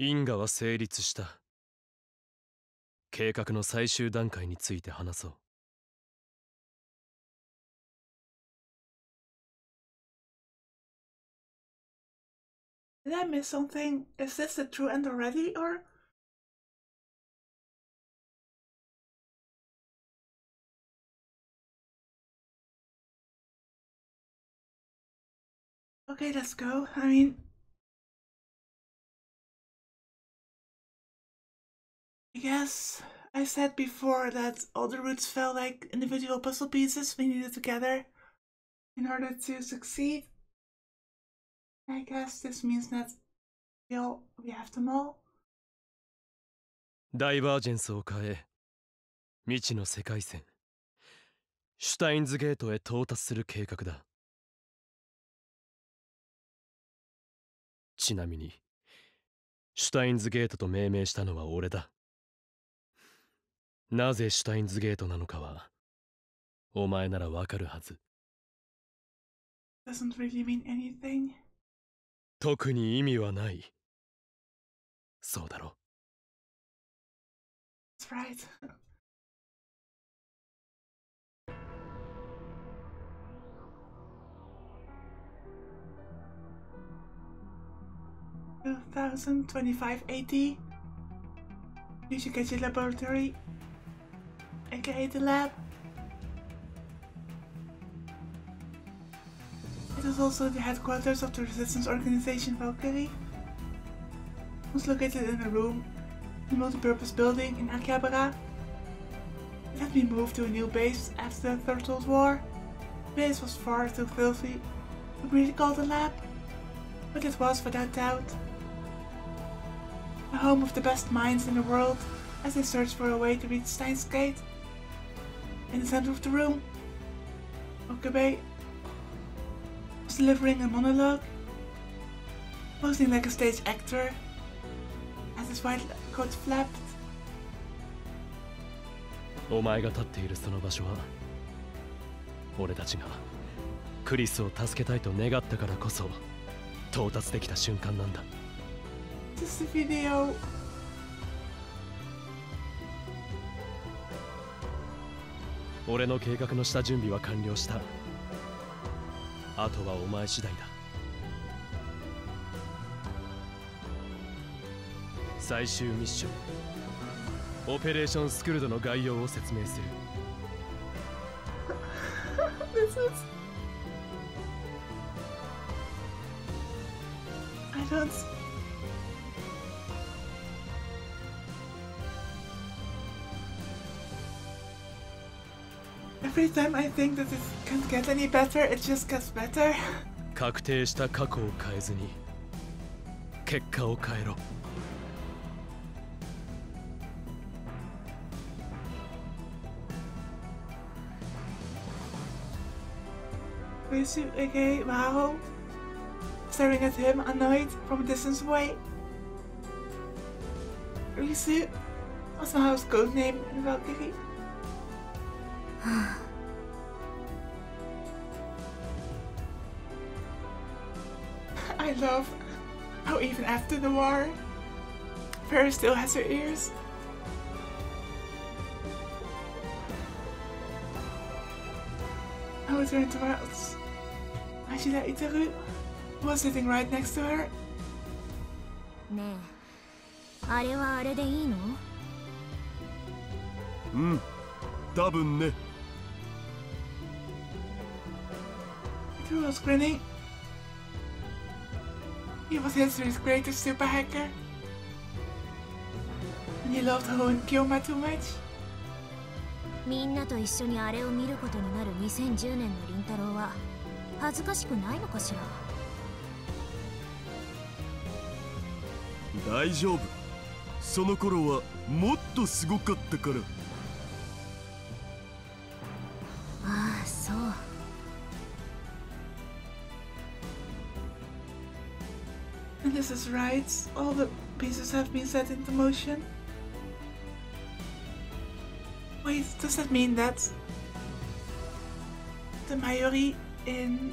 因果は成立した。計画の最終段階について話そう。Did I miss something? Is this the true end already, or? Okay, let's go. I mean, I guess I said before that all the roots felt like individual puzzle pieces we needed together in order to succeed. I guess this means that we have them all. ダイバージェンスを変え、未知の世界線、シュタインズゲートへ到達する計画だ。ちなみに、シュタインズゲートと命名したのは俺だ。なぜシュタインズゲートなのかは、お前ならわかるはず。Doesn't really mean anything. 特に意味はない。そうだろ。That's right. $2,025.80. You should get your laboratory, aka the lab. It is also the headquarters of the resistance organization Valkyrie. It was located in a room in a multi-purpose building in Akihabara. It had been moved to a new base after the Third World War. The base was far too filthy to really call the lab, but it was without doubt a home of the best minds in the world as they searched for a way to reach Steins Gate. In the center of the room, Okabe was delivering a monologue, posing like a stage actor as his white coat flapped. お前が立っているその場所は、俺たちがクリスを助けたいと願ったからこそ到達できた瞬間なんだ。Just a video. 俺の計画の下準備は完了した。あとはお前次第だ。最終ミッション、オペレーションスクルドの概要を説明する。This is... I don't... Every time I think that it can't get any better, it just gets better. 確定した過去を変えずに結果を変えろ。Risu, aka Maho, staring at him, annoyed, from a distance away. Risu was Maho's code name in Valkyrie. I love how even after the war, Paris still has her ears. I turned towards Ashida Itaru, who was sitting right next to her. ねえ、あれはあれでいいの？うん、多分ね。Itaru was grinning. He was history's greatest super hacker. And he loved Ho and Kyoma too much. みんなと一緒にあれを見ることになる2010年の凛太郎は恥ずかしくないのかしら。大丈夫。その頃はもっとすごかったから。ああ、そう。And this is right. All the pieces have been set into motion. Wait, does that mean that the Mayuri in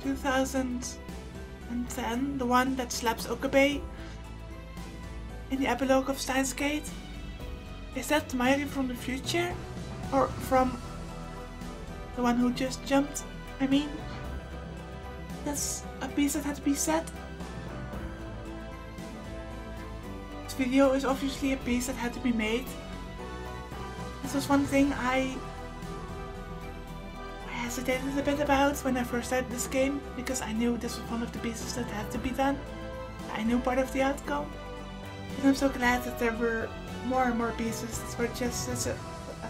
2010, the one that slaps Okabe, in the epilogue of Steins Gate? Is that Miley from the future? Or from the one who just jumped? I mean, that's a piece that had to be said. This video is obviously a piece that had to be made. This was one thing I hesitated a bit about when I first started this game, because I knew this was one of the pieces that had to be done. I knew part of the outcome. And I'm so glad that there were more and more pieces that were just as a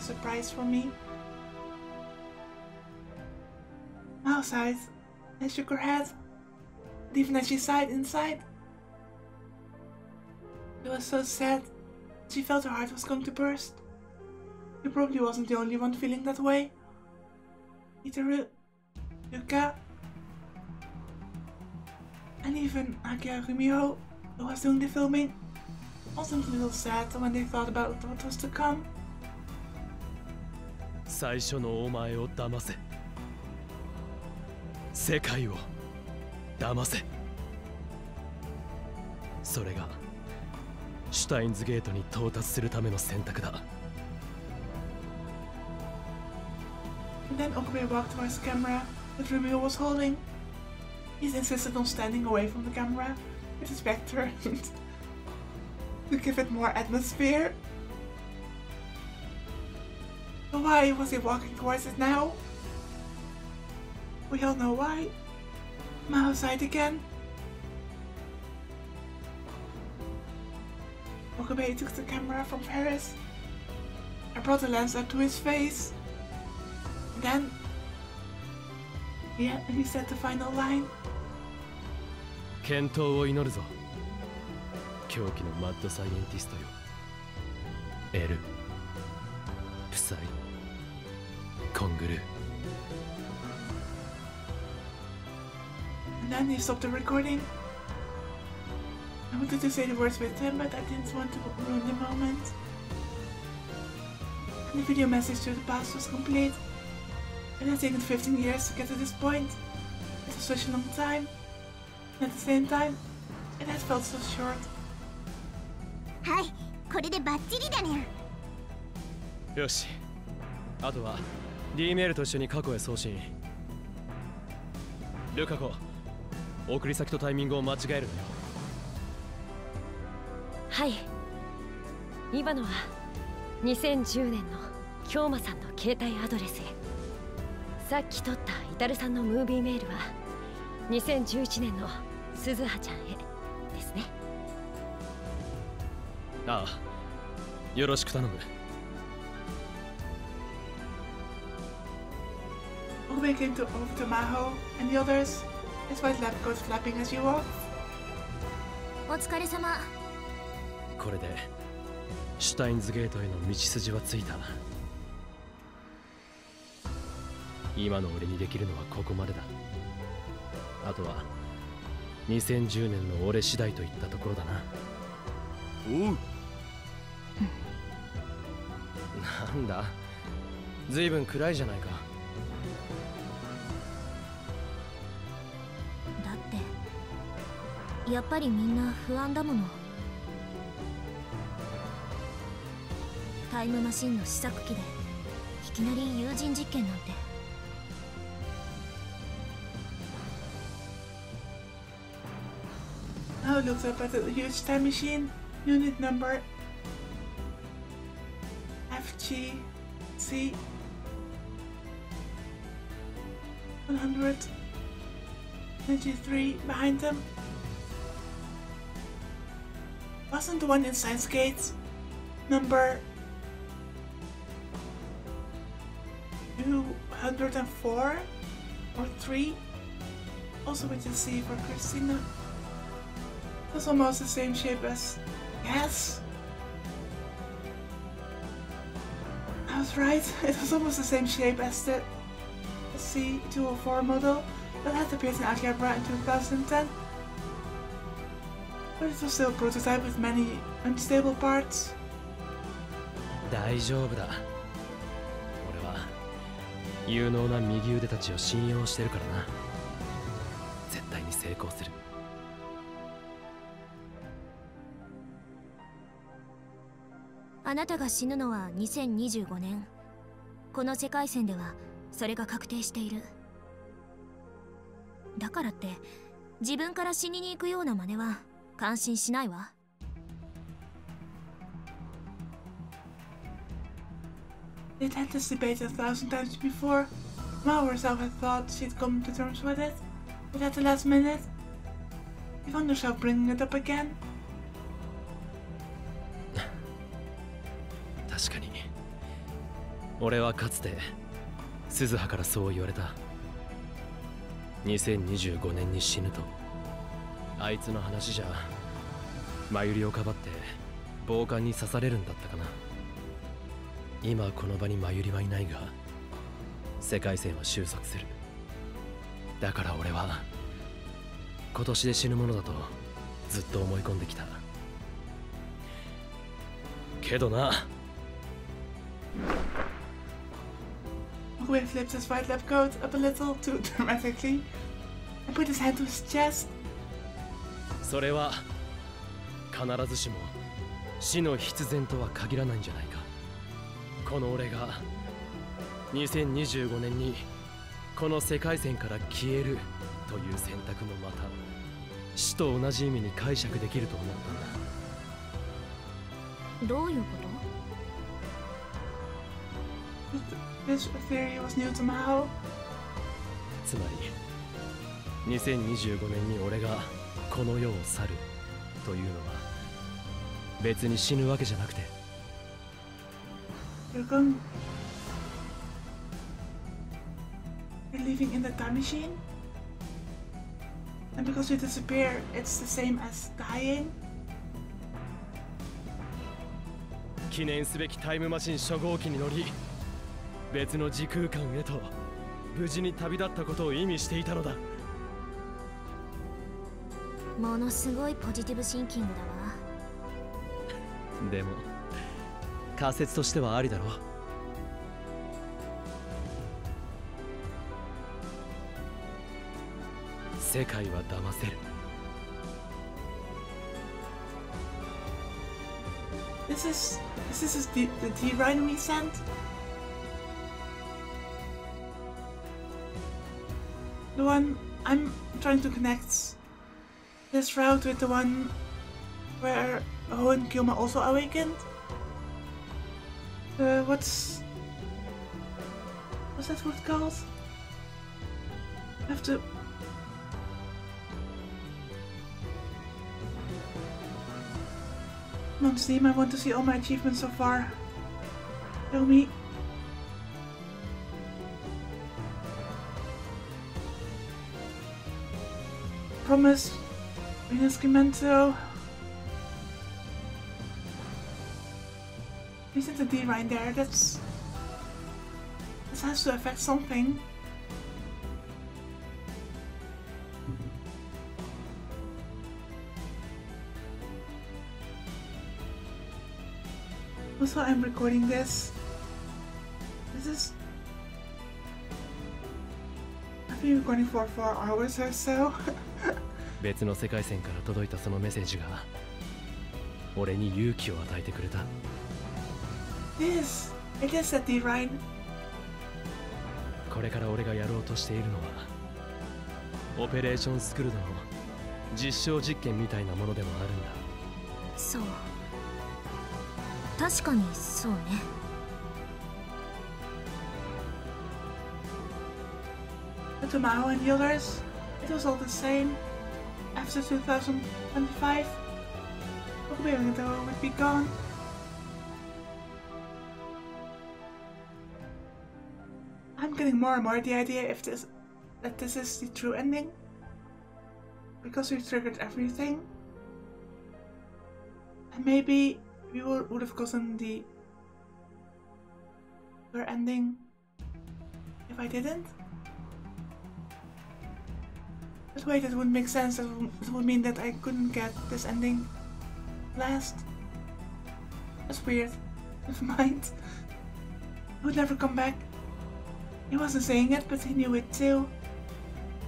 surprise for me. Mal sighed and shook her head. And even as she sighed inside, it was so sad. She felt her heart was going to burst. She probably wasn't the only one feeling that way. Itaru, Yuka, and even Akira Rumio, who was doing the filming, also a little sad when they thought about what was to come. 最初のお前を騙せ。世界を騙せ。それがシュタインズゲートに到達するための選択だ。And then Okabe walked towards the camera that Rumio was holding. He insisted on standing away from the camera with his back turned to give it more atmosphere. But why was he walking towards it now? We all know why. Mao sighed again. Okabe took the camera from Paris and brought the lens up to his face. Then, yeah, and he said the final line. 健闘を祈るぞ。狂気のマッドサイエンティストよ。エル、プサイ、コングルー。And then he stopped the recording. I wanted to say the words with him, but I didn't want to ruin the moment. And the video message to the past was complete. It had taken 15 years to get to this point. It was such a long time. And at the same time, it had felt so short. はい、これでバッチリだね。よし。あとは D メールと一緒に過去へ送信。ルカ子、送り先とタイミングを間違えるなよ。はい。今のは2010年の京馬さんの携帯アドレスへ。さっき撮ったイタルさんのムービーメールは2011年の鈴葉ちゃんへですね。ああ、よろしく頼む。Okabe came over to Maho and the others. His white lab coat flapping as he walked. お疲れ様。これでシュタインズゲートへの道筋はついた。今の俺にできるのはここまでだ。あとは2010年の俺次第といったところだな。おう。なんだ、ずいぶん暗いじゃないか。だってやっぱりみんな不安だもの。タイムマシンの試作機でいきなり有人実験なんて。Now looked up at the huge time machine, unit number FGC 193 behind them. Wasn't the one in Steins Gate number 204 or 3? Also with the C for Christina. That's almost the same shape as gas. I was right, it was almost the same shape as the C204 model that had appeared in Akihabara in 2010. But it was still a prototype with many unstable parts. 大丈夫だ。俺は有能な右腕たちを信用してるからな。絶対に成功する。あなたが死ぬのは2025年。この世界線ではそれが確定している。だからって自分から死にに行くような真似は感心しないわ。They'd had this debate 1,000 times before. Mao herself had thought she'd come to terms with it, but at the last minute, she found herself bringing it up again. 確かに俺はかつて鈴葉からそう言われた。2025年に死ぬと。あいつの話じゃ真由里をかばって暴漢に刺されるんだったかな。今この場に真由里はいないが世界線は収束する。だから俺は今年で死ぬものだとずっと思い込んできた。けどな。Milky-way flips his white lab coat up a little too dramatically and put his hand to his chest. それは必ずしも死の必然とは限らないんじゃないか。この俺が2025年にこの世界線から消えるという選択もまた死と同じ意味に解釈できると思ったんだ。どういうこと？ This theory was new to Mao. つまり2025年に俺がこの世を去るというのは別に死ぬわけじゃなくて、 You're living in the time machine? And because you disappear, it's the same as dying? 記念すべきタイムマシン初号機に乗り別の時空間へと無事に旅立ったことを意味していたのだ。ものすごいポジティブシンキングだわ。でも仮説としてはありだろう。世界は騙せる。This is the D-Rhine we sent? The one I'm trying to connect this route with the one where Ho and Kyoma also awakened. What's that word called? I have to. Come on, Steam, I want to see all my achievements so far. Show me. Promise. Renascimento. Isn't the D right there? This has to affect something. Also, I'm recording this. I've been recording for 4 hours or so. 別の世界線から届いたそのメッセージが俺に勇気を与えてくれた。It is that D right. これから俺がやろうとしているのはオペレーションスクルドの実証実験みたいなものでもあるんだ。そう、確かにそうね。But to Mao and the others, it was all the same. After 2025, Milky-way would be gone. I'm getting more and more the idea that this is the true ending. Because we triggered everything. And maybe we would have gotten the other ending if I didn't. But wait, that wouldn't make sense. That would mean that I couldn't get this ending last. That's weird. Never mind. I would never come back. He wasn't saying it, but he knew it too.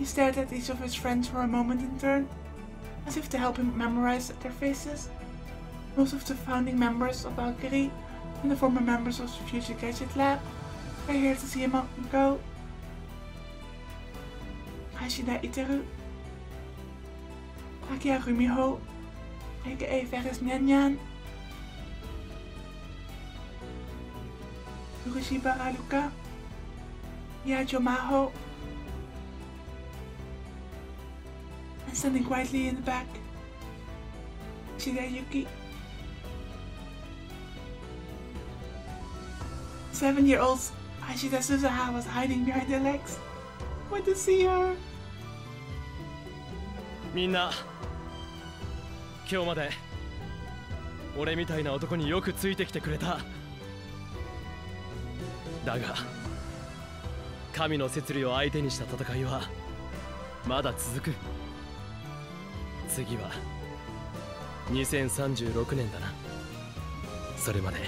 He stared at each of his friends for a moment in turn, as if to help him memorize their faces. Most of the founding members of Valkyrie and the former members of the Future Gadget Lab are here to see him up and go. Hashida Iteru, Hakia Rumiho, aka Ferris Nyan, Urushiba Raluka, Yajo Maho, and standing quietly in the back, Shirayuki. 7-year-old Hashida Suzuha was hiding behind their legs. Went to see her. みんな今日まで俺みたいな男によくついてきてくれた。だが神の摂理を相手にした戦いはまだ続く。次は2036年だな。それまで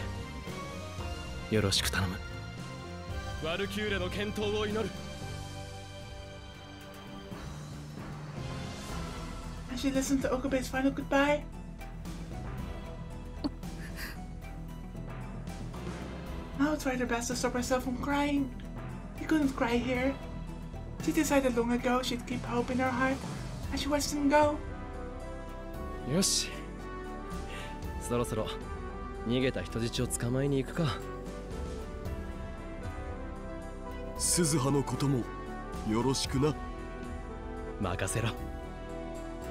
よろしく頼む。ワルキューレの健闘を祈る。As she listened to Okabe's final goodbye, Mao tried her best to stop herself from crying. She couldn't cry here. She decided long ago she'd keep hope in her heart as she watched him go. よし、そろそろ逃げた人質を捕まえに行くか。鈴葉のこともよろしくな。任せろ。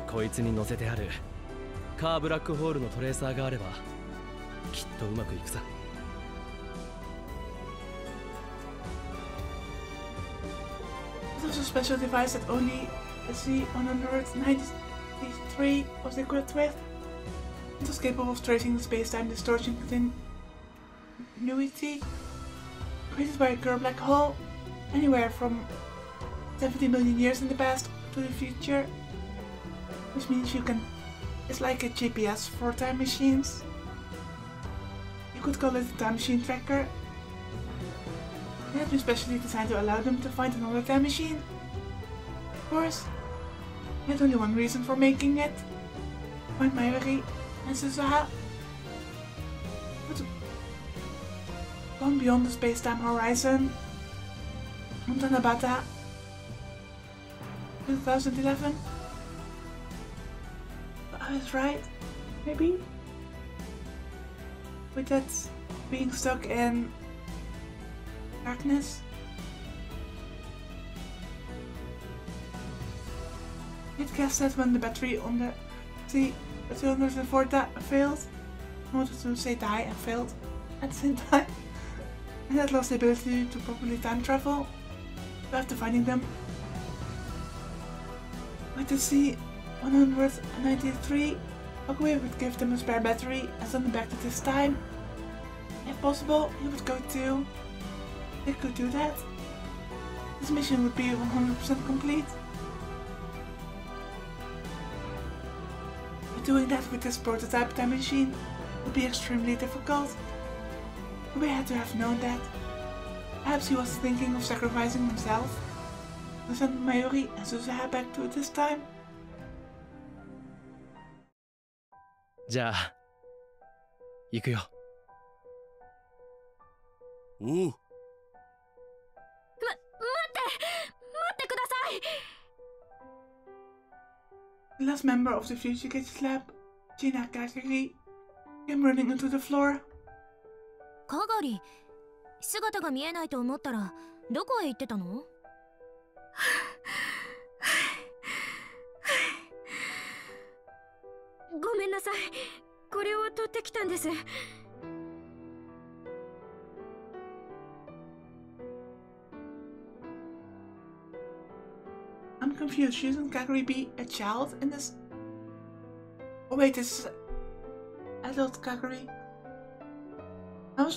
こいつに乗せてあるカーブラックホールのトレーサーがあればきっとうまくいくさ。It was a special device that only the C-193 was equipped with. It was capable of tracing the space-time distortion continuity created by a curved black hole anywhere from 70 million years in the past to the future. Which means it's like a GPS for time machines. You could call it a time machine tracker. It had been specially designed to allow them to find another time machine. Of course, they had only one reason for making it. Find Mayuri and Suzuha. But gone beyond the space-time horizon. Montanabata 2011. I was right, maybe? With that being stuck in darkness. It guessed that when the battery on the C-204 failed, I wanted to say die and failed at the same time, and had lost the ability to properly time travel. So after finding them, with the C-193, Okabe would give them a spare battery and send them back to this time. If possible, he would go too. They could do that. This mission would be 100% complete. But doing that with this prototype time machine would be extremely difficult. Okabe had to have known that. Perhaps he was thinking of sacrificing himself to send Mayuri and Suzuha back to this time. じゃあ行くよ。おう。待ってください。 The last member of the Future Gadget Lab, Gina Kagari, came running onto the floor. かがり、姿が見えないと思ったらどこへ行ってたの？ごめんなさい。これを取ってきたんです。I'm confused. Shouldn't Kagari be a child in this? Oh wait, this is adult Kagari. For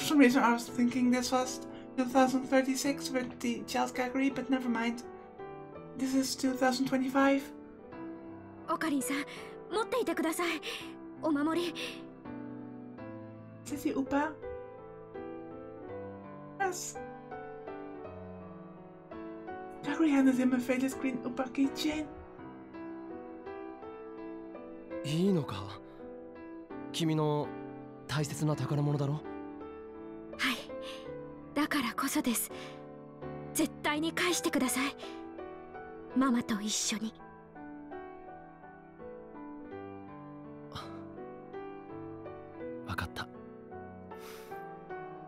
some reason I was thinking this was 2036 with the child Kagari, but never mind. This is 2025. オカリンさん、持っていてください。お守り。City Upa? Yes. Kagari handed him a faded green Upa keychain. いいのか？君の大切な宝物だろ。はい、だからこそです。絶対に返してください、ママと一緒に。分かった。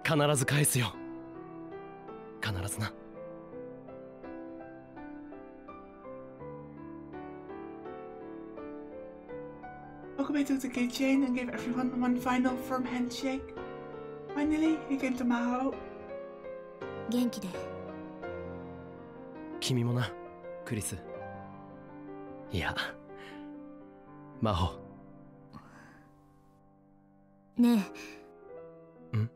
必ず返すよ。必ずな。Okabe took the keychain and gave everyone one final firm handshake. Finally, he came to Maho. 元気で。君もな、クリス。いや、マホ。ねえ。ん？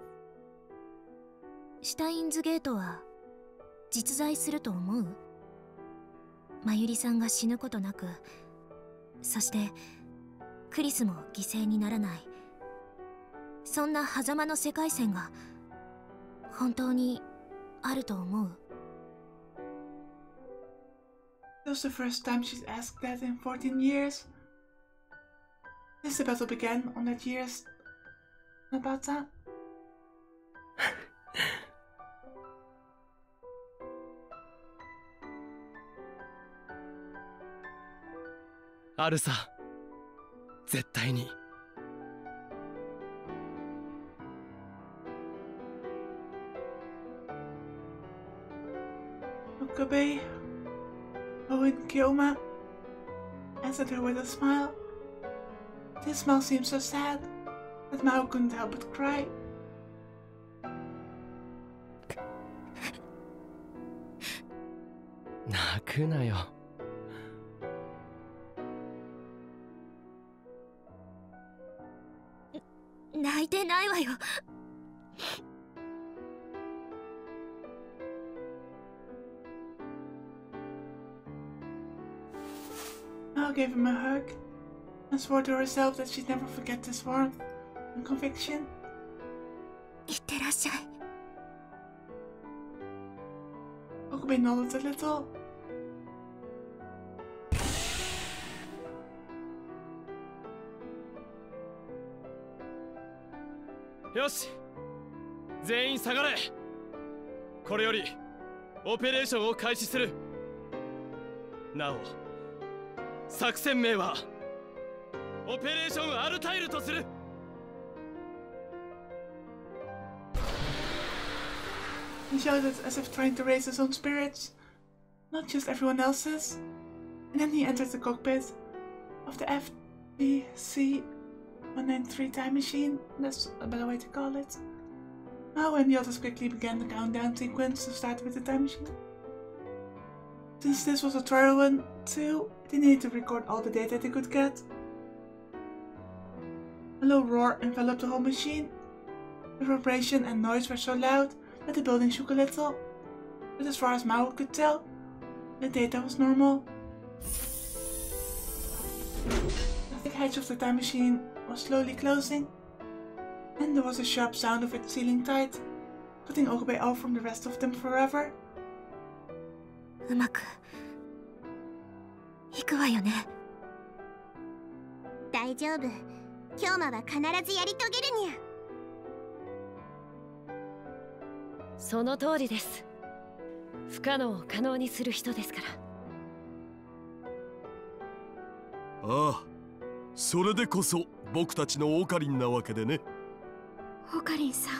シュタインズゲートは実在すると思う？まゆりさんが死ぬことなく、そしてクリスも犠牲にならない、そんな狭間の世界線が本当にあると思う？It was the first time she's asked that in 14 years. Since the battle began on that year's about that. あるさ、絶対に。Okabe, Owen Kyoma, answered her with a smile. This smile seemed so sad that Mao couldn't help but cry. 泣くなよ。泣いてないわよ。Mao gave him a hug and swore to herself that she'd never forget this warmth and conviction. いってらっしゃい。Okabe nodded a little. よし、全員下がれ。これよりオペレーションを開始する。なお、作戦名はオペレーションアルタイルとする。He shouted as if trying to raise his own spirits, not just everyone else's. And then he entered the cockpit of the FTC-193 time machine. That's a better way to call it. Mao and the others quickly began the countdown sequence to start with the time machine. Since this was a trial run too, they needed to record all the data they could get. A low roar enveloped the whole machine. The vibration and noise were so loud that the building shook a little, but as far as Mao could tell, the data was normal. The thick hatch of the time machine was slowly closing, and there was a sharp sound of it sealing tight, cutting Okabe off from the rest of them forever. うまくいくわよね。大丈夫。京馬は必ずやり遂げるにゃ。その通りです。不可能を可能にする人ですから。ああ、それでこそ僕たちのオカリンなわけでね。オカリンさん。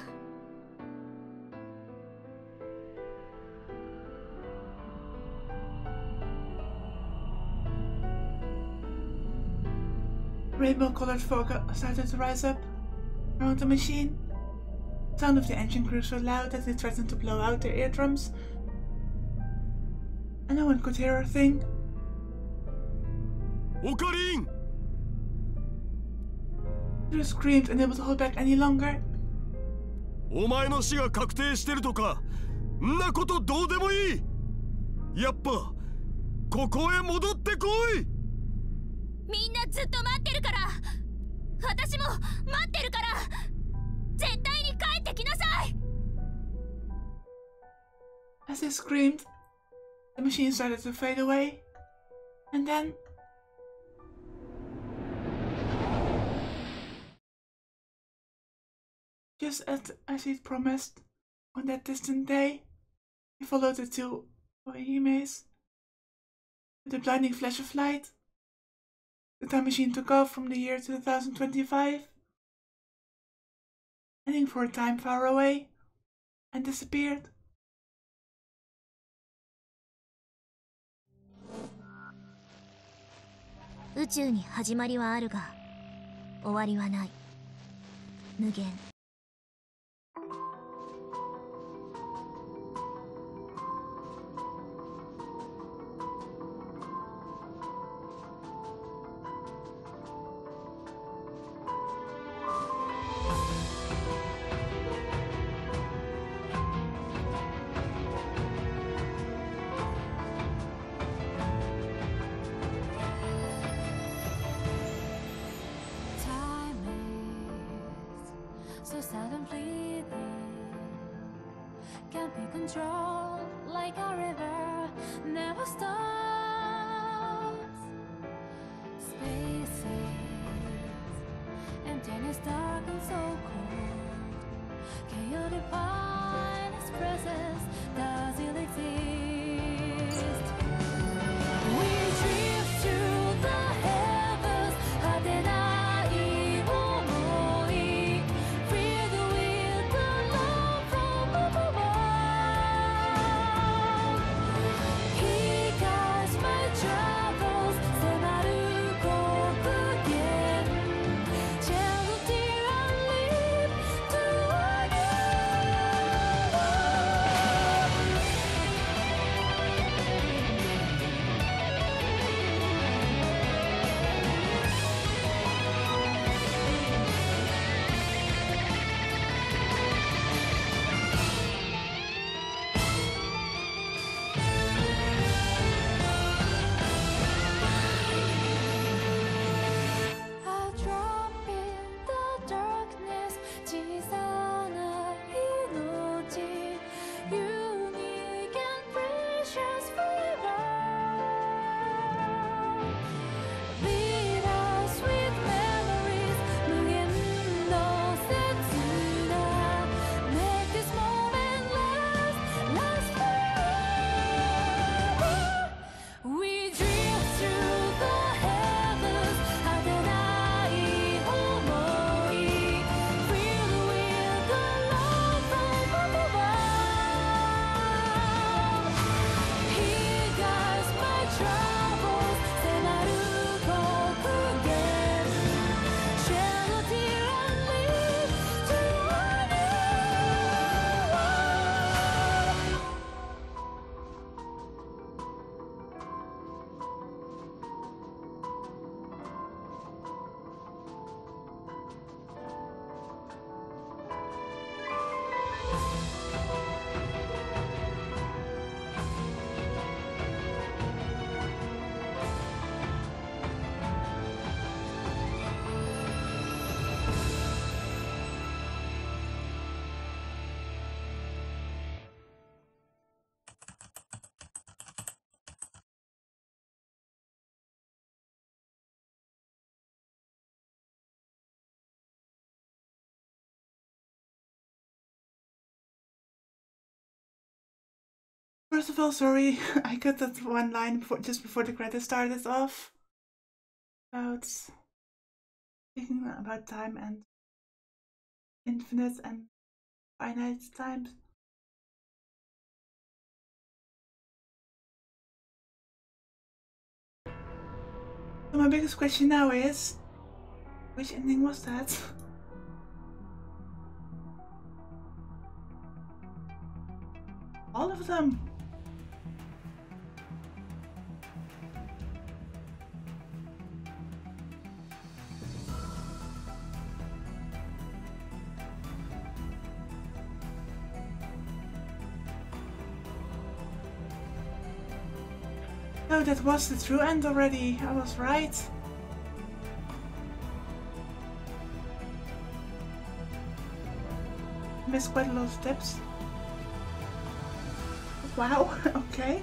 Rainbow-colored fog started to rise up around the machine. The sound of the engine grew so loud that it threatened to blow out their eardrums, and no one could hear a thing. オカリン! Drew screamed, unable to hold back any longer. お前の死が確定してるとか、んなことどうでもいい。やっぱここへ戻ってこい。みんなずっと待ってるから。私も待ってるから。絶対に帰ってきなさい。As they screamed, the machine started to fade away, and then Just as he'd promised on that distant day, he followed the two Ohimes with a blinding flash of light. The time machine took off from the year 2025, heading for a time far away, and disappeared.宇宙に始まりはあるが終わりはない。無限。So sad and fleeting, can't be controlled like a river, never stops. Spaces, emptiness dark and so cold. Can you define its presence? Does it exist? We drift through the heavens, First of all, sorry, I cut that one line just before the credits started off. About speaking about time and infinite and finite times. So my biggest question now is, which ending was that? All of them. Oh, that was the true end already. I was right. Missed quite a lot of steps. Wow, okay.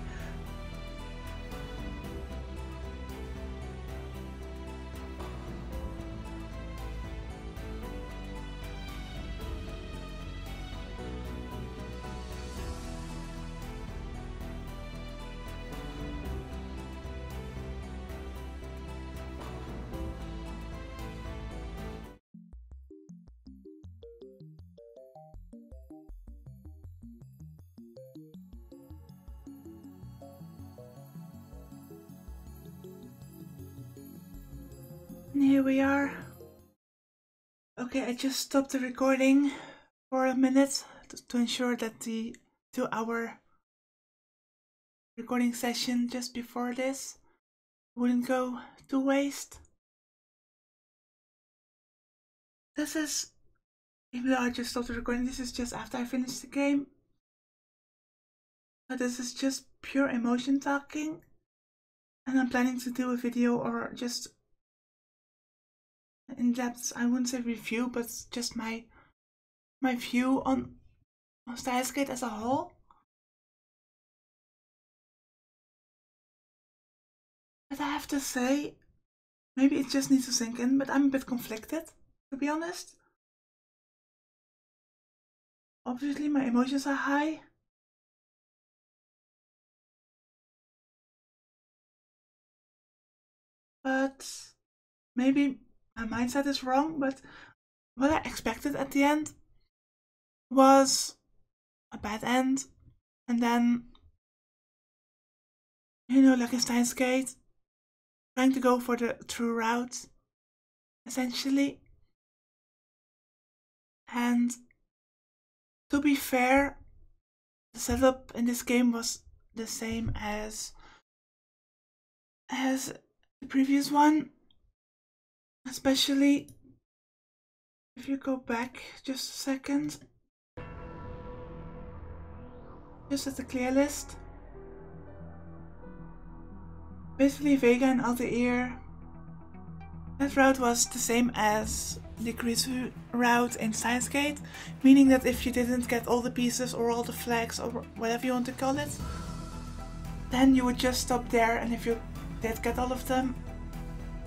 And here we are. Okay, I just stopped the recording for a minute to ensure that the 2-hour recording session just before this wouldn't go to waste. This is, even though I just stopped the recording, this is just after I finished the game. But this is just pure emotion talking. And I'm planning to do a video or just in-depth, I wouldn't say review, but just my view on Steins as a whole. But I have to say, maybe it just needs to sink in, but I'm a bit conflicted, to be honest. Obviously my emotions are high. But maybe my mindset is wrong, but what I expected at the end was a bad end. And then, you know, like in Steins Gate, trying to go for the true route, essentially. And to be fair, the setup in this game was the same as the previous one. Especially if you go back just a second, just at the clear list. Basically Vega and Altair, that route was the same as the Grisu route in Steins Gate, meaning that if you didn't get all the pieces or all the flags or whatever you want to call it, then you would just stop there, and if you did get all of them,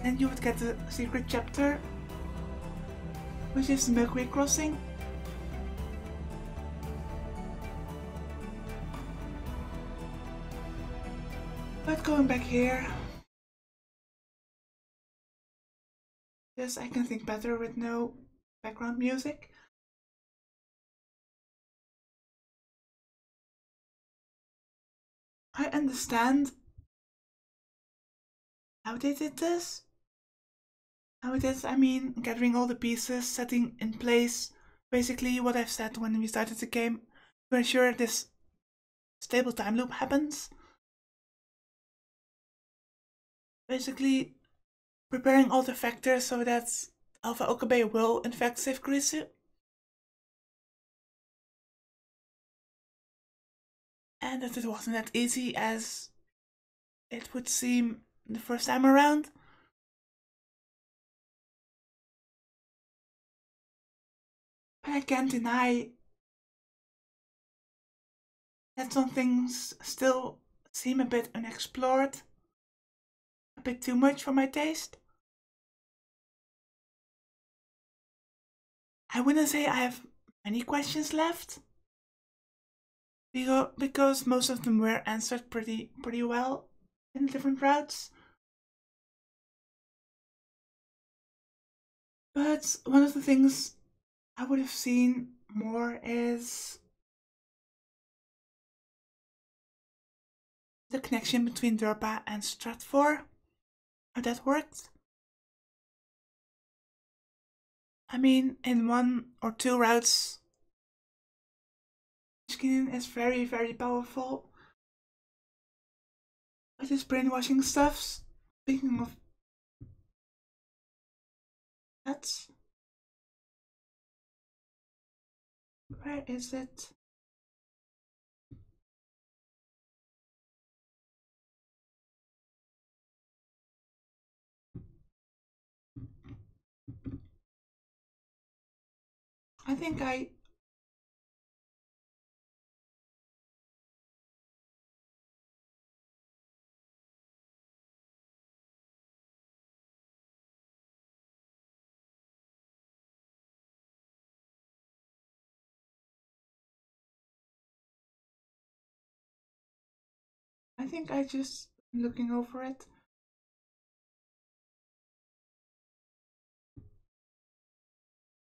then you would get the secret chapter, which is the Milky-way crossing. But going back here, just I can think better with no background music. I understand how they did this. How it is, I mean, gathering all the pieces, setting in place basically what I've said when we started the game to ensure this stable time loop happens. Basically, preparing all the factors so that Alpha Okabe will in fact save Grisu. And that it wasn't that easy as it would seem the first time around. But I can't deny that some things still seem a bit unexplored. A bit too much for my taste. I wouldn't say I have many questions left, because most of them were answered pretty well in different routes. But one of the things I would have seen more is the connection between Durpa and Stratfor, how that worked. I mean, in 1 or 2 routes, Skin is very powerful with his brainwashing stuffs. Speaking of that, where is it? I think I just looking over it.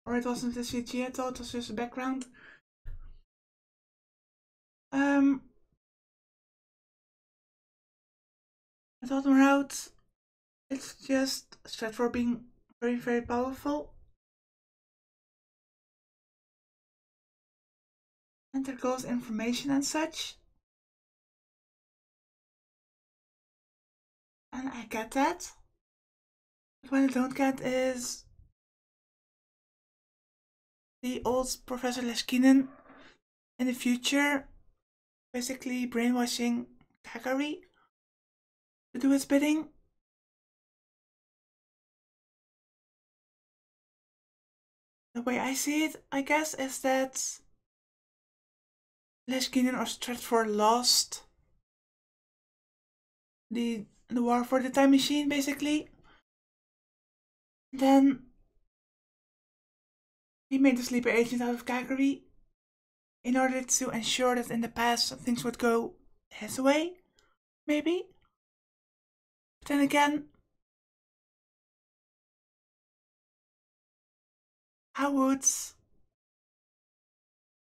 Or it wasn't a CG at all, it was just a background. The bottom route, it's just Stratfor being very, very powerful. And there goes information and such. And I get that. But what I don't get is the old Professor Leskinen in the future basically brainwashing Kakari to do its bidding. The way I see it, I guess, is that Leskinen or Stratford lost the war for the time machine, basically. Then he made a sleeper agent out of Kakari in order to ensure that in the past things would go his way, maybe. But then again, how would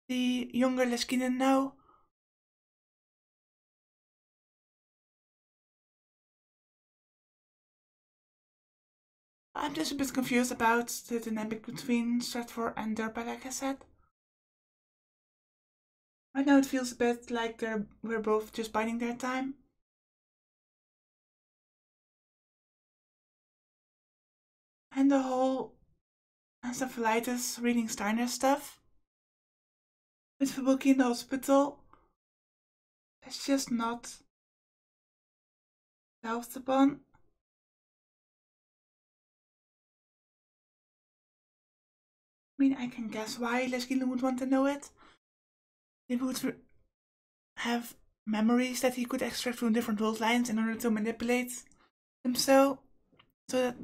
the younger Leskinen know? I'm just a bit confused about the dynamic between Stratford and Durpa, like I said. Right now it feels a bit like we're both just biding their time. And the whole encephalitis reading Steiner stuff with Fubuki in the hospital, it's just not delved upon. I mean, I can guess why Leskinen would want to know it. He would have memories that he could extract from different world lines in order to manipulate them so that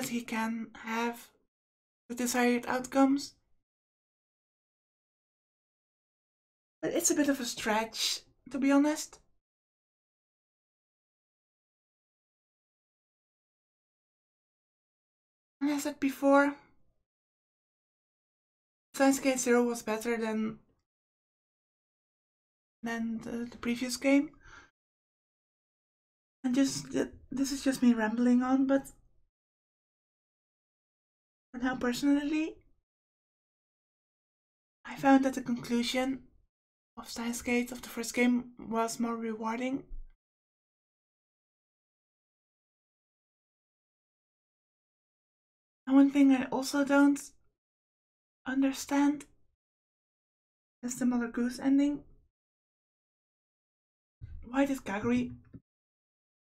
he can have the desired outcomes. But it's a bit of a stretch, to be honest. And as I said before, Steins Gate 0 was better than the previous game. And this is just me rambling on, but for now personally, I found that the conclusion of Steins Gate of the first game was more rewarding. And one thing I also don't understand is the Mother Goose ending. Why did Kaguri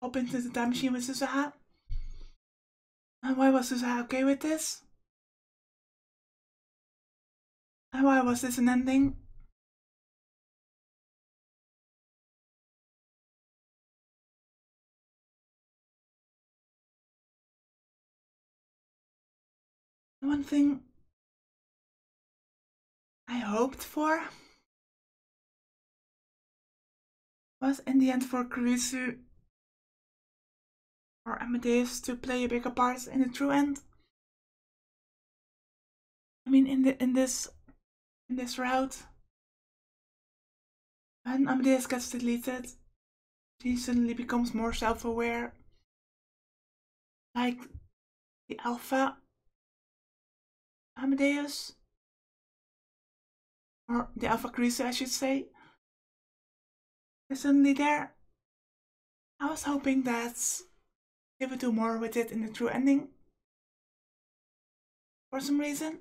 hop into the time machine with Susaha? And why was Susaha okay with this? And why was this an ending? One thing I hoped for was in the end for Kurisu or Amadeus to play a bigger part in the true end. I mean, in this route, when Amadeus gets deleted, he suddenly becomes more self-aware, like the Alpha Amadeus, or the Alpha Kurisu, I should say, is suddenly there. I was hoping that they would do more with it in the true ending, for some reason.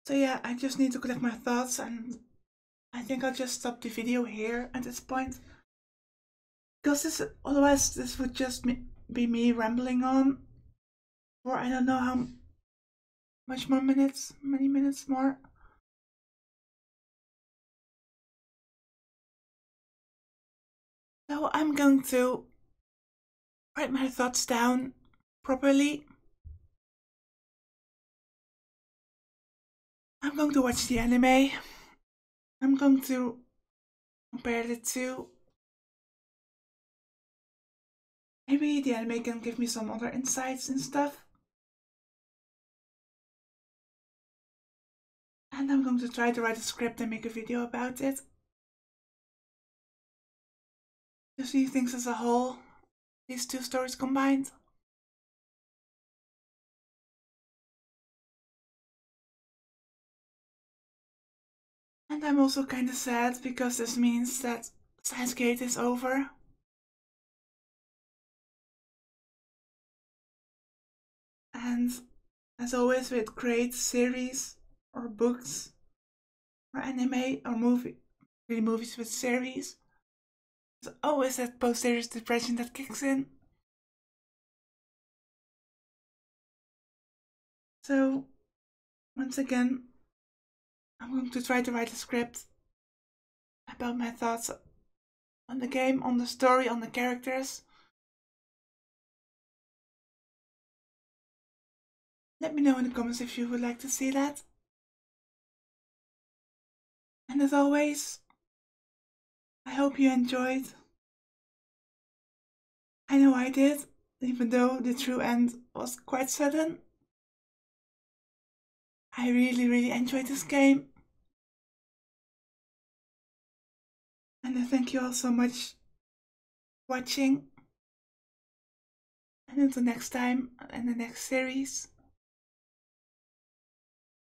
So yeah, I just need to collect my thoughts, and I think I'll just stop the video here at this point. Because otherwise this would just be me rambling on for I don't know how much more minutes, many minutes more. So I'm going to write my thoughts down properly. I'm going to watch the anime. I'm going to compare the two. Maybe the anime can give me some other insights and stuff. And I'm going to try to write a script and make a video about it. To see things as a whole, these two stories combined. And I'm also kind of sad because this means that Steins Gate is over. And as always with great series or books or anime or movies with series, there's always that post-series depression that kicks in. So once again, I'm going to try to write a script about my thoughts on the game, on the story, on the characters. Let me know in the comments if you would like to see that. And as always, I hope you enjoyed. I know I did, even though the true end was quite sudden. I really enjoyed this game. And I thank you all so much for watching. And until next time, in the next series.